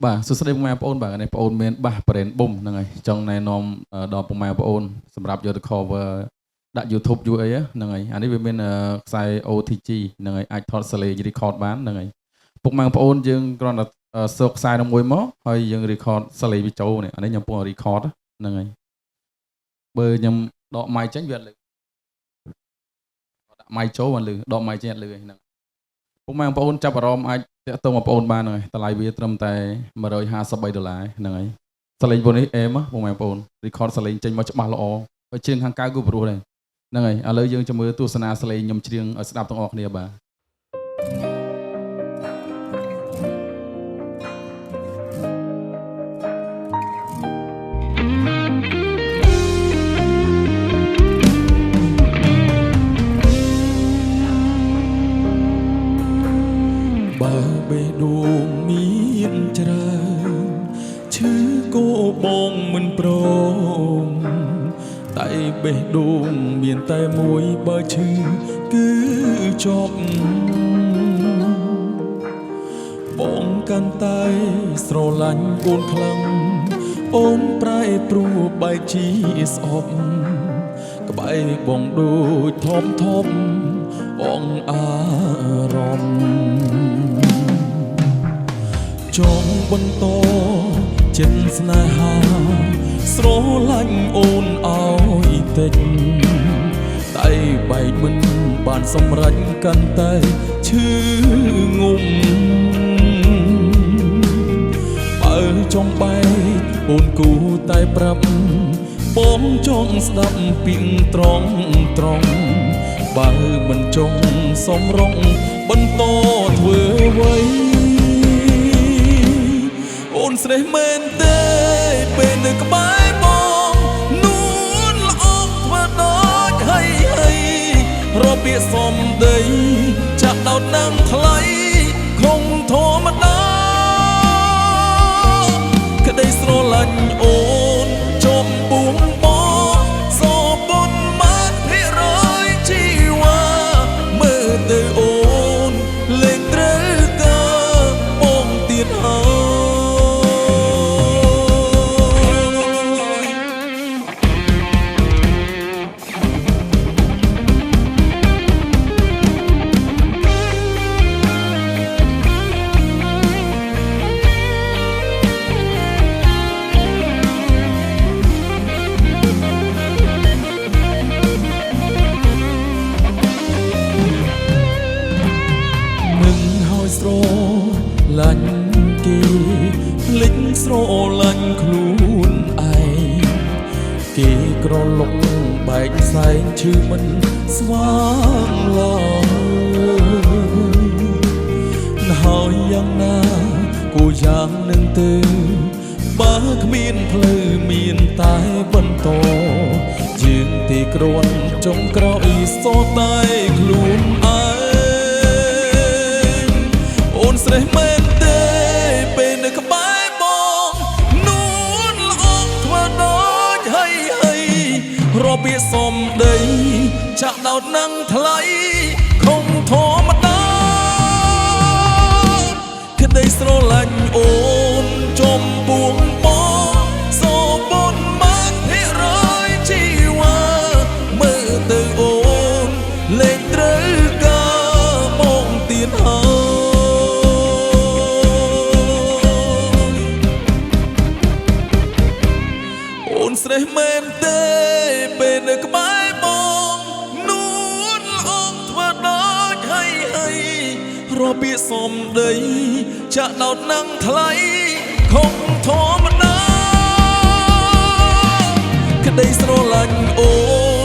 បាទសួស្តីពុកម៉ែបងប្អូនបាទនេះបងប្អូនមានបាស brand boom ហ្នឹងហើយចង់ណែនាំដល់ពុកម៉ែបងប្អូនសម្រាប់យកទៅ cover ដាក់ YouTube យូរអីហ្នឹងហើយអានេះវាមានខ្សែ OTG ហ្នឹងហើយអាចថត Sele record បានហ្នឹងហើយពុកម៉ែបងប្អូនយើងគ្រាន់តែសូកខ្សែនោះមួយមកហើយយើង record Sele វាចូលនេះអានេះខ្ញុំពង record ហ្នឹងហើយបើខ្ញុំដក mic ចេញវាអត់លឺដាក់ mic ចូលបានលឺដក mic ចេញអត់លឺហ្នឹងពុកម៉ែបងប្អូនចាប់អារម្មណ៍អាចតាក់ទងបងប្អូនបានហ្នឹងហើយតម្លៃវាត្រឹមតែ$153ហ្នឹងហើយសលេងពួកនេះអេមបងប្អូន record សលេងចេញមកច្បាស់ល្អហើយច្រៀងខាងក្រៅគឺព្រោះដែរហ្នឹងហើយឥឡូវយើងจะមើលទស្សនាសលេងខ្ញុំច្រៀងឲ្យស្ដាប់ទាំងអស់គ្នាបាទបើបេះដូងមានច្រើនឈឺក៏បងមិនព្រមតែបេះដូងមានតែមួយបើឈឺគឺចប់បងកាន់តែស្រឡាញ់អូនខ្លាំងអូនប្រែព្រោះបែកជាស្អប់ក្បែរបងដូចធំធំអងអារម្មណ៍ចង់បន្តចិត្តស្នេហាស្រឡាញ់អូនឲ្យតិចតែបែកមិនបានសម្រេចកាន់តែឈឺងុំបើចង់បែកអូនគូតែប្រាប់បងចង់ស្ដាប់ពីត្រង់បើមិនចង់សំរងបន្តធ្វើអ្វីអូនស្រេះមែនទេពេលនៅក្បែរបងនួនល្អធ្វើដូចហើយរកពាក្យសំដីចាក់ដោតនឹងថ្លៃក្នុងធម្មតាក្តីស្រឡាញ់អូនចំពោះបងសបុនបានភាគរយជីវ៉ាមើលទៅអូនលេងត្រូវការបងទៀតហើយស្រឡាញ់គេភ្លេចស្រឡាញ់ខ្លួនឯងគេក្រឡុកបែកផ្សែងឈឺមិនស្វាងឡើយហើយយ៉ាងណាគូយ៉ាងនឹងទៅបើគ្មានផ្លូវមានតែបន្តយើងទីគ្រាន់ចុងក្រោយសោតតែខ្លួនឯងអូនស្រេះមែនទេពេលនៅក្បែរបងនួនល្អធ្វើដូចហើយរកពាក្យសំដីចាក់ដោតនឹងថ្លៃខំធម្មតាក្តីស្រឡាញ់អូនចំពោះបងសបុនបានភាគរយជីវ៉ាមើលទៅអូនលេងត្រូវការបងទៀតហើយអូនស្រេះមែនទេពេលនៅក្បែរបងនួនល្អធ្វើដូចហើយរកពាក្យសំដីចាក់ដោតនឹងថ្លៃខំធម្មតាក្តីស្រឡាញ់អូន